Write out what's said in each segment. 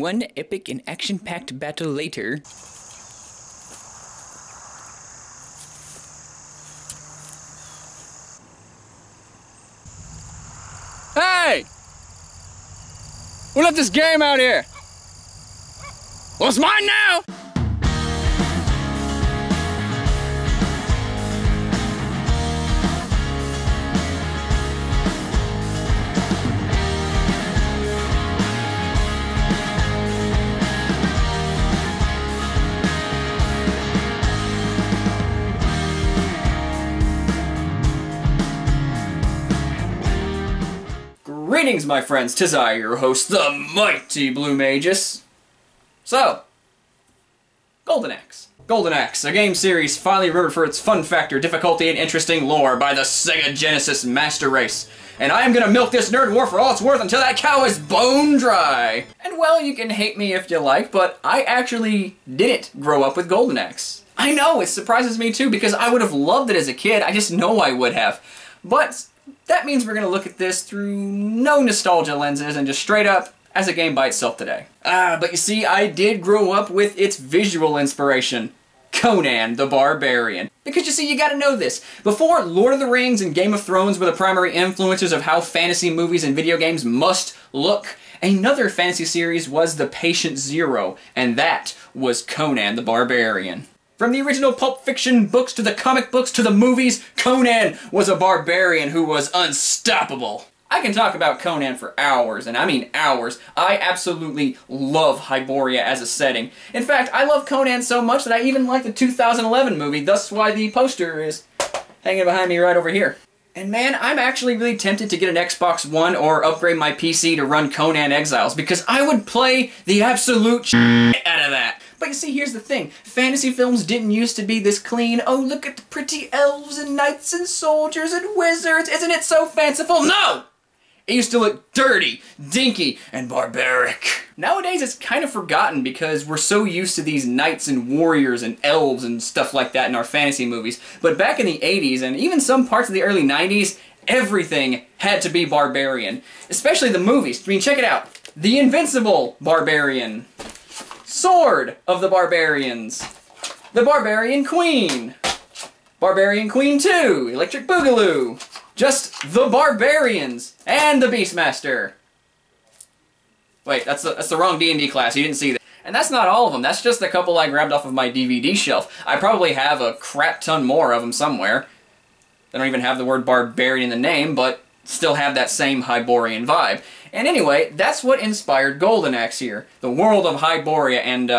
one epic and action-packed battle later. Hey! Who left this game out here? Well, it's mine now! Greetings, my friends, 'tis I, your host, the mighty Blue Magus. So, Golden Axe. Golden Axe, a game series finally remembered for its fun factor, difficulty, and interesting lore by the Sega Genesis Master Race. And I am gonna milk this nerd war for all it's worth until that cow is bone dry. And well, you can hate me if you like, but I actually didn't grow up with Golden Axe. I know, it surprises me too, because I would have loved it as a kid, I just know I would have. But that means we're gonna look at this through no nostalgia lenses and just straight up as a game by itself today. But you see, I did grow up with its visual inspiration, Conan the Barbarian. Because you see, you gotta know this. Before Lord of the Rings and Game of Thrones were the primary influencers of how fantasy movies and video games must look, another fantasy series was The Patient Zero, and that was Conan the Barbarian. From the original Pulp Fiction books to the comic books to the movies, Conan was a barbarian who was unstoppable. I can talk about Conan for hours, and I mean hours. I absolutely love Hyboria as a setting. In fact, I love Conan so much that I even like the 2011 movie, thus why the poster is hanging behind me right over here. And man, I'm actually really tempted to get an Xbox One or upgrade my PC to run Conan Exiles, because I would play the absolute shit out of that. But you see, here's the thing. Fantasy films didn't used to be this clean, oh look at the pretty elves and knights and soldiers and wizards, isn't it so fanciful? No! It used to look dirty, dinky, and barbaric. Nowadays it's kind of forgotten because we're so used to these knights and warriors and elves and stuff like that in our fantasy movies. But back in the 80s and even some parts of the early 90s, everything had to be barbarian. Especially the movies. I mean, check it out. The Invincible Barbarian. Sword of the Barbarians. The Barbarian Queen. Barbarian Queen 2. Electric Boogaloo. Just the Barbarians. And the Beastmaster. Wait, that's the wrong D&D class. You didn't see that. And that's not all of them. That's just a couple I grabbed off of my DVD shelf. I probably have a crap ton more of them somewhere. They don't even have the word Barbarian in the name, but still have that same Hyborian vibe. And anyway, that's what inspired Golden Axe here. The world of Hyboria and,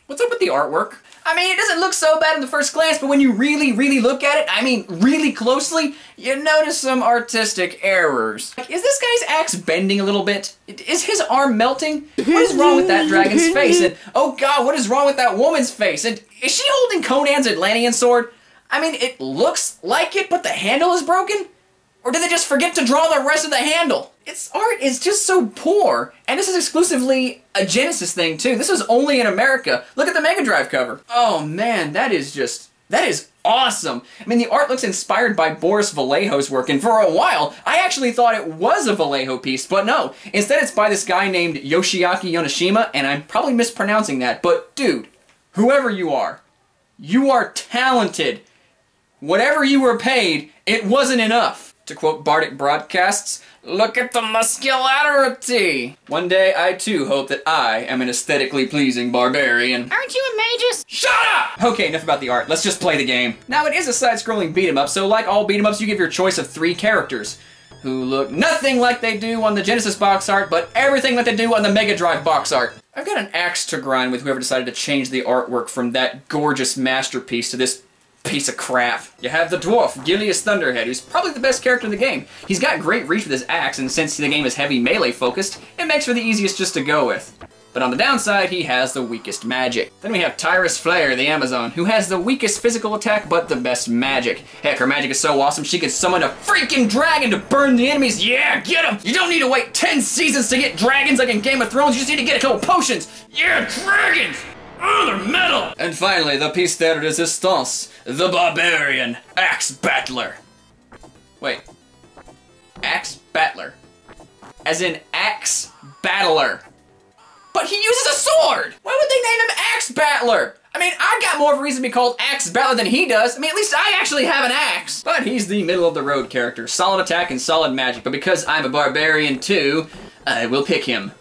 what's up with the artwork? I mean, it doesn't look so bad in the first glance, but when you really look at it, I mean, really closely, you notice some artistic errors. Like, is this guy's axe bending a little bit? Is his arm melting? What is wrong with that dragon's face? And, oh god, what is wrong with that woman's face? And, is she holding Conan's Atlantean sword? I mean, it looks like it, but the handle is broken? Or did they just forget to draw the rest of the handle? Its art is just so poor. And this is exclusively a Genesis thing, too. This was only in America. Look at the Mega Drive cover. Oh, man, that is awesome. I mean, the art looks inspired by Boris Vallejo's work, and for a while, I actually thought it was a Vallejo piece, but no. Instead, it's by this guy named Yoshiaki Yoneshima, and I'm probably mispronouncing that, but dude, whoever you are talented. Whatever you were paid, it wasn't enough. To quote Bardic Broadcasts, look at the muscularity! One day, I too hope that I am an aesthetically pleasing barbarian. Aren't you a magus? Shut up! Okay, enough about the art. Let's just play the game. Now, it is a side-scrolling beat-em-up, so like all beat-em-ups, you give your choice of 3 characters, who look nothing like they do on the Genesis box art, but everything like they do on the Mega Drive box art. I've got an axe to grind with whoever decided to change the artwork from that gorgeous masterpiece to this piece of crap. You have the dwarf, Gilius Thunderhead, who's probably the best character in the game. He's got great reach with his axe, and since the game is heavy melee focused, it makes for the easiest just to go with. But on the downside, he has the weakest magic. Then we have Tyrus Flare, the Amazon, who has the weakest physical attack but the best magic. Heck, her magic is so awesome she can summon a freaking dragon to burn the enemies. Yeah, get them! You don't need to wait 10 seasons to get dragons like in Game of Thrones, you just need to get a couple potions. Yeah, dragons! Oh, they're metal! And finally, the piece de resistance, the Barbarian Axe Battler. Wait. Axe Battler. as in Axe Battler. But he uses a sword! Why would they name him Axe Battler? I mean, I got more of a reason to be called Axe Battler than he does. I mean, at least I actually have an axe. But he's the middle-of-the-road character. Solid attack and solid magic. But because I'm a barbarian too, I will pick him.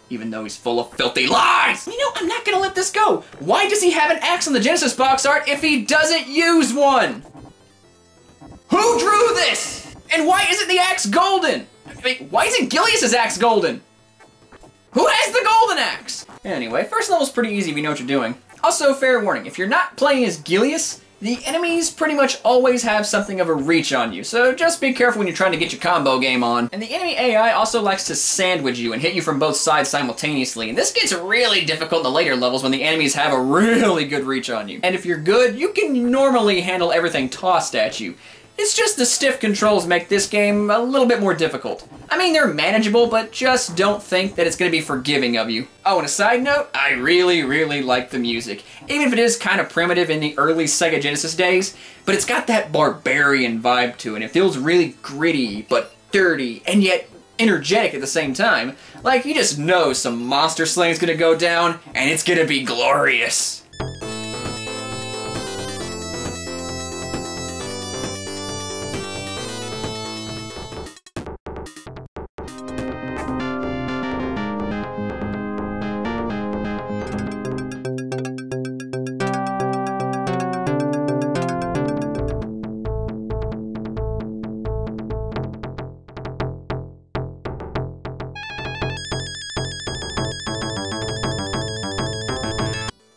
Even though he's full of filthy lies! You know, I'm not gonna let this go. Why does he have an axe on the Genesis box art if he doesn't use one? Who drew this? And why isn't the axe golden? I mean, why isn't Gilius's axe golden? Who has the golden axe? Anyway, first level's pretty easy if you know what you're doing. Also, fair warning, if you're not playing as Gilius, the enemies pretty much always have something of a reach on you, so just be careful when you're trying to get your combo game on. And the enemy AI also likes to sandwich you and hit you from both sides simultaneously, and this gets really difficult in the later levels when the enemies have a really good reach on you. And if you're good, you can normally handle everything tossed at you. It's just the stiff controls make this game a little bit more difficult. I mean, they're manageable, but just don't think that it's going to be forgiving of you. Oh, and a side note, I really like the music. Even if it is kind of primitive in the early Sega Genesis days, but it's got that Barbarian vibe to it. It feels really gritty, but dirty, and yet energetic at the same time. Like, you just know some monster slaying's going to go down, and it's going to be glorious.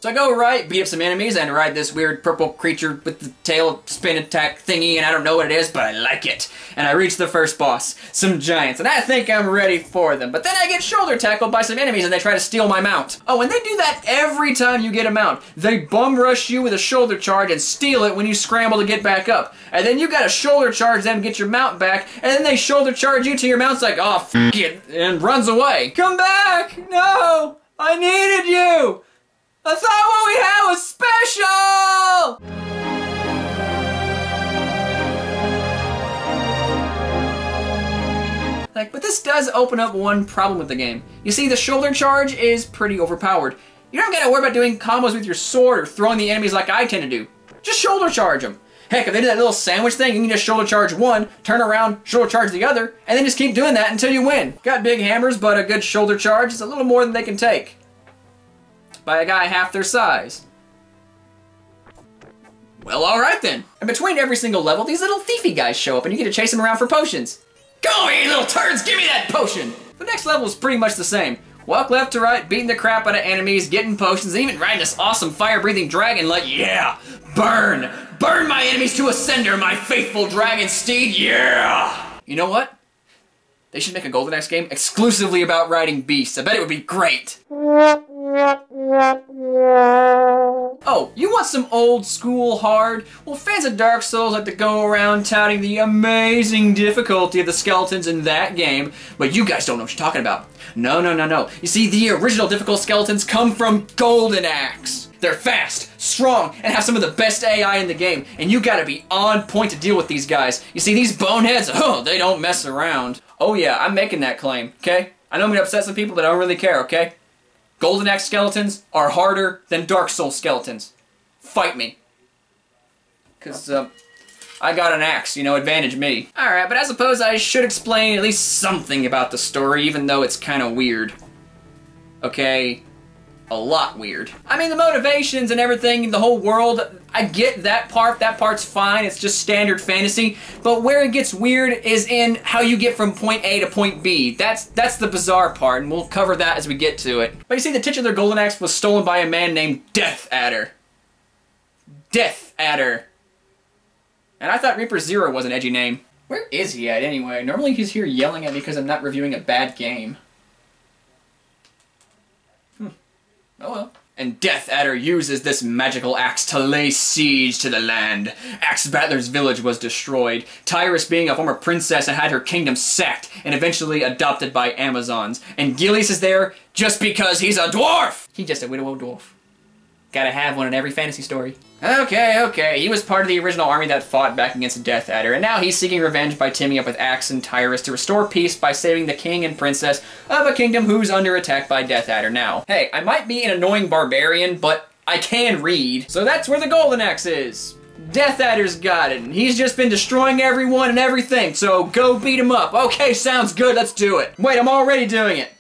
So I go right, beat up some enemies, and ride this weird purple creature with the tail spin attack thingy, and I don't know what it is, but I like it. And I reach the first boss, some giants, and I think I'm ready for them. But then I get shoulder tackled by some enemies, and they try to steal my mount. Oh, and they do that every time you get a mount. They bum rush you with a shoulder charge and steal it when you scramble to get back up. And then you gotta shoulder charge them to get your mount back, and then they shoulder charge you till your mount's like, oh, f it, and runs away. Come back! No! I needed you! I thought what we had was special! Like, but this does open up one problem with the game. You see, the shoulder charge is pretty overpowered. You don't gotta worry about doing combos with your sword or throwing the enemies like I tend to do. Just shoulder charge them. Heck, if they did that little sandwich thing, you can just shoulder charge one, turn around, shoulder charge the other, and then just keep doing that until you win. Got big hammers, but a good shoulder charge is a little more than they can take. By a guy half their size. Well, alright then. And between every single level, these little thiefy guys show up and you get to chase them around for potions. Go, you little turds, give me that potion! The next level is pretty much the same. Walk left to right, beating the crap out of enemies, getting potions, and even riding this awesome fire-breathing dragon like, yeah! Burn! Burn my enemies to a cinder, my faithful dragon steed, yeah! You know what? They should make a Golden Axe game exclusively about riding beasts. I bet it would be great. Oh, you want some old school hard? Well, fans of Dark Souls like to go around touting the amazing difficulty of the skeletons in that game, but you guys don't know what you're talking about. No. You see, the original difficult skeletons come from Golden Axe. They're fast, strong, and have some of the best AI in the game, and you gotta be on point to deal with these guys. You see, these boneheads, oh, they don't mess around. Oh yeah, I'm making that claim, okay? I know I'm gonna upset some people, but I don't really care, okay? Golden Axe skeletons are harder than Dark Souls skeletons. Fight me. Because, I got an axe, you know, advantage me. Alright, but I suppose I should explain at least something about the story, even though it's kind of weird. Okay? A lot weird. I mean, the motivations and everything, the whole world, I get that part's fine, it's just standard fantasy, but where it gets weird is in how you get from point A to point B. That's the bizarre part, and we'll cover that as we get to it. But you see, the titular Golden Axe was stolen by a man named Death Adder. Death Adder. And I thought Reaper Zero was an edgy name. Where is he at anyway? Normally he's here yelling at me because I'm not reviewing a bad game. Oh well. And Death Adder uses this magical axe to lay siege to the land. Axe Battler's village was destroyed. Tyrus being a former princess and had her kingdom sacked and eventually adopted by Amazons. And Gilius is there just because he's a dwarf! He's just a widow dwarf. Gotta have one in every fantasy story. Okay. He was part of the original army that fought back against the Death Adder, and now he's seeking revenge by teaming up with Axe and Tyrus to restore peace by saving the king and princess of a kingdom who's under attack by Death Adder now. Hey, I might be an annoying barbarian, but I can read. So that's where the Golden Axe is. Death Adder's got it, and he's just been destroying everyone and everything, so go beat him up. Okay, sounds good, let's do it. Wait, I'm already doing it.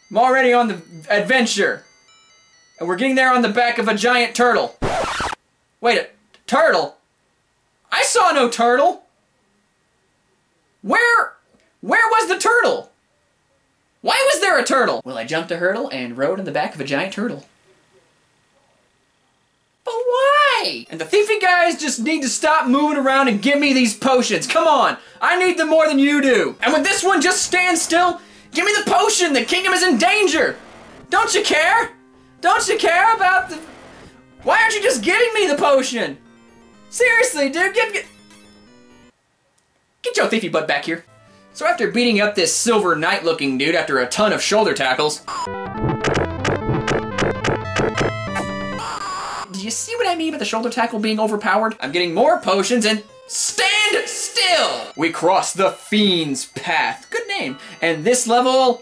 I'm already on the adventure. And we're getting there on the back of a giant turtle. Wait, a turtle? I saw no turtle! Where was the turtle? Why was there a turtle? Well, I jumped a hurdle and rode on the back of a giant turtle. But why? And the thiefy guys just need to stop moving around and give me these potions. Come on, I need them more than you do. And when this one just stands still, give me the potion, the kingdom is in danger. Don't you care? Don't you care about the... Why aren't you just giving me the potion? Seriously, dude, get your thiefy butt back here. So after beating up this silver knight looking dude after a ton of shoulder tackles... Do you see what I mean by the shoulder tackle being overpowered? I'm getting more potions and... Stand still! We cross the Fiend's Path. Good name. And this level...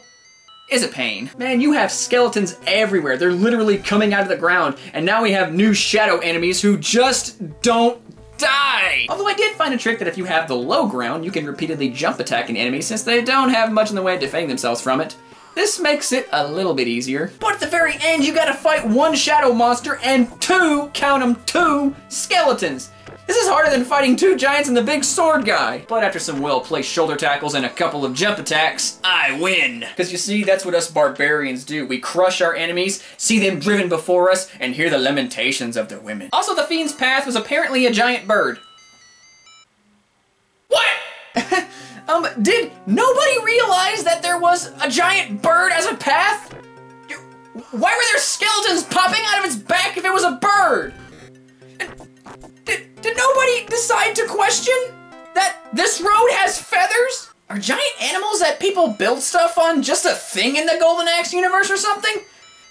is a pain. Man, you have skeletons everywhere. They're literally coming out of the ground. And now we have new shadow enemies who just don't die. Although I did find a trick that if you have the low ground, you can repeatedly jump attack an enemy since they don't have much in the way of defending themselves from it. This makes it a little bit easier. But at the very end, you gotta fight one shadow monster and two, count 'em, two skeletons. This is harder than fighting two giants and the big sword guy. But after some well-placed shoulder tackles and a couple of jump attacks, I win. Because you see, that's what us barbarians do. We crush our enemies, see them driven before us, and hear the lamentations of their women. Also, the Fiend's Path was apparently a giant bird. What? Did nobody realize that there was a giant bird as a path? Why were there skeletons popping out of its back if it was a bird? Did nobody decide to question that this road has feathers? Are giant animals that people build stuff on just a thing in the Golden Axe universe or something?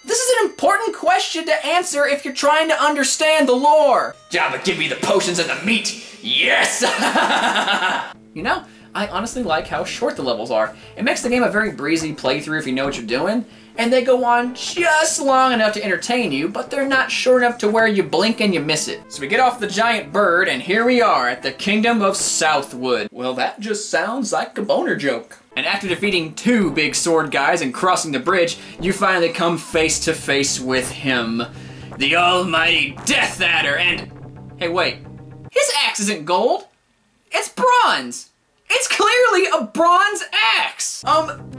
This is an important question to answer if you're trying to understand the lore. Jabba, give me the potions and the meat. Yes! You know, I honestly like how short the levels are. It makes the game a very breezy playthrough if you know what you're doing. And they go on just long enough to entertain you, but they're not short enough to where you blink and you miss it. So we get off the giant bird, and here we are at the Kingdom of Southwood. Well, that just sounds like a boner joke. And after defeating two big sword guys and crossing the bridge, you finally come face to face with him. The almighty Death Adder, and... Hey, wait. His axe isn't gold. It's bronze. It's clearly a bronze axe!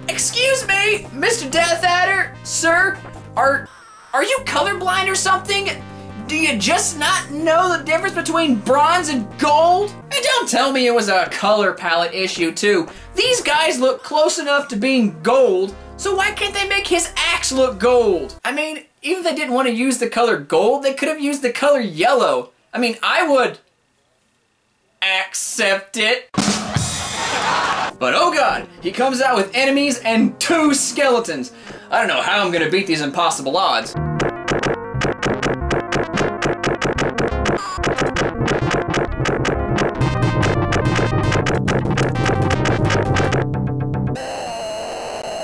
Excuse me, Mr. Death Adder, sir? Are you colorblind or something? Do you just not know the difference between bronze and gold? And don't tell me it was a color palette issue too. These guys look close enough to being gold, so why can't they make his axe look gold? I mean, even if they didn't want to use the color gold, they could have used the color yellow. I mean, I would accept it. But oh god, he comes out with enemies and two skeletons. I don't know how I'm gonna beat these impossible odds.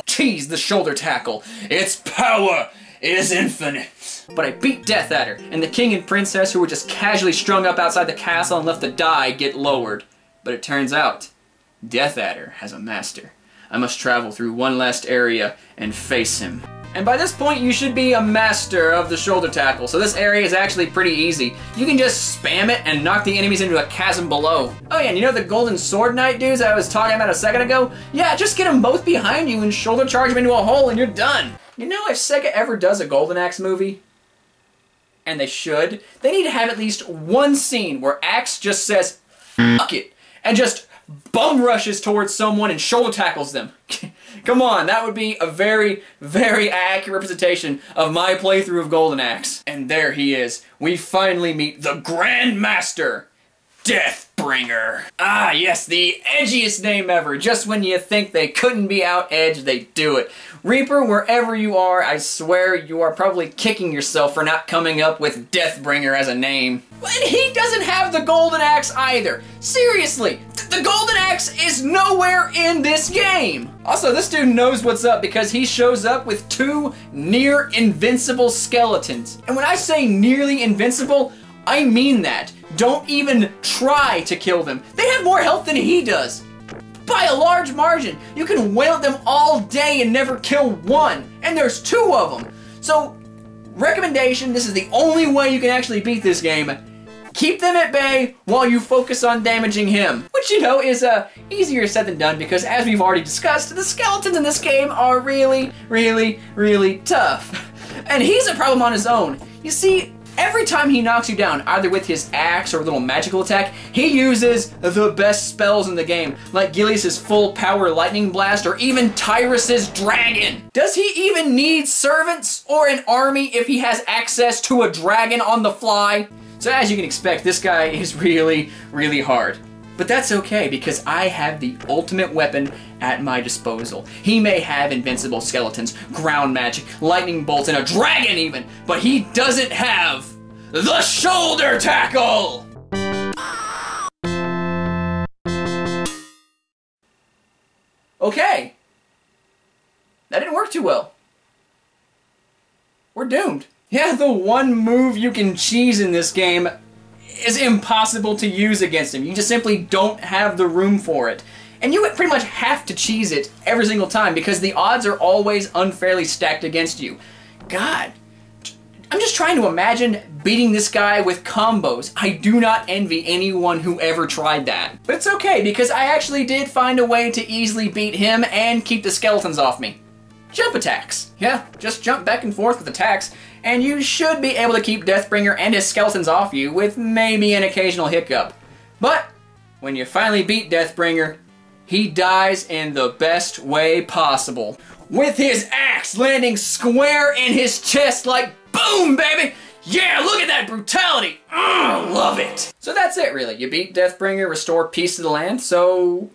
Jeez, the shoulder tackle. Its power is infinite. But I beat Death Adder, and the king and princess who were just casually strung up outside the castle and left to die get lowered. But it turns out, Death Adder has a master. I must travel through one last area and face him. And by this point, you should be a master of the shoulder tackle, so this area is actually pretty easy. You can just spam it and knock the enemies into a chasm below. Oh yeah, and you know the golden sword knight dudes I was talking about a second ago? Yeah, just get them both behind you and shoulder charge them into a hole and you're done. You know, if Sega ever does a Golden Axe movie, and they should, they need to have at least one scene where Axe just says, fuck it, and just bum rushes towards someone and shoulder tackles them. Come on, that would be a very, very accurate representation of my playthrough of Golden Axe. And there he is. We finally meet the Grand Master. Deathbringer. Ah, yes, the edgiest name ever. Just when you think they couldn't be out-edged, they do it. Reaper, wherever you are, I swear you are probably kicking yourself for not coming up with Deathbringer as a name. And he doesn't have the golden axe either. Seriously, the golden axe is nowhere in this game. Also, this dude knows what's up because he shows up with 2 near invincible skeletons. And when I say nearly invincible, I mean that. Don't even try to kill them. They have more health than he does. By a large margin. You can wail at them all day and never kill one. And there's 2 of them. So, recommendation, this is the only way you can actually beat this game. Keep them at bay while you focus on damaging him. Which, you know, is easier said than done because, as we've already discussed, the skeletons in this game are really, really, really tough. And he's a problem on his own. You see, every time he knocks you down, either with his axe or a little magical attack, he uses the best spells in the game, like Gilius' full power lightning blast or even Tyrus' dragon. Does he even need servants or an army if he has access to a dragon on the fly? So as you can expect, this guy is really, really hard. But that's okay, because I have the ultimate weapon at my disposal. He may have invincible skeletons, ground magic, lightning bolts, and a dragon even, but he doesn't have the shoulder tackle! Okay. That didn't work too well. We're doomed. Yeah, the one move you can cheese in this game is impossible to use against him. You just simply don't have the room for it. And you pretty much have to cheese it every single time because the odds are always unfairly stacked against you. God, I'm just trying to imagine beating this guy with combos. I do not envy anyone who ever tried that. But it's okay because I actually did find a way to easily beat him and keep the skeletons off me. Jump attacks. Yeah, just jump back and forth with attacks, and you should be able to keep Deathbringer and his skeletons off you with maybe an occasional hiccup. But when you finally beat Deathbringer, he dies in the best way possible. With his axe landing square in his chest like boom, baby! Yeah, look at that brutality! Love it! So that's it, really. You beat Deathbringer, restore peace to the land, so...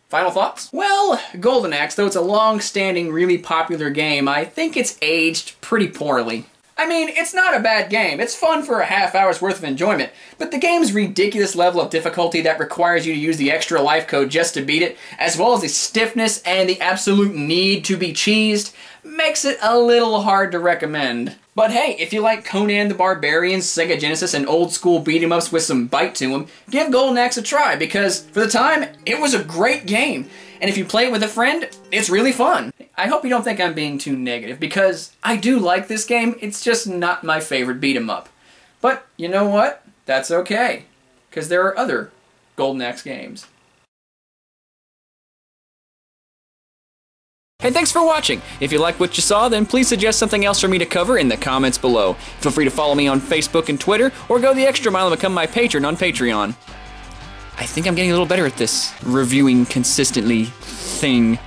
Final thoughts? Well, Golden Axe, though it's a long-standing, really popular game, I think it's aged pretty poorly. I mean, it's not a bad game. It's fun for a half hour's worth of enjoyment, but the game's ridiculous level of difficulty that requires you to use the extra life code just to beat it, as well as the stiffness and the absolute need to be cheesed, makes it a little hard to recommend. But hey, if you like Conan the Barbarian, Sega Genesis, and old-school beat-em-ups with some bite to them, give Golden Axe a try, because for the time, it was a great game. And if you play it with a friend, it's really fun. I hope you don't think I'm being too negative, because I do like this game, it's just not my favorite beat-em-up. But you know what? That's okay, because there are other Golden Axe games. Hey, thanks for watching! If you liked what you saw, then please suggest something else for me to cover in the comments below. Feel free to follow me on Facebook and Twitter, or go the extra mile and become my patron on Patreon. I think I'm getting a little better at this reviewing consistently thing.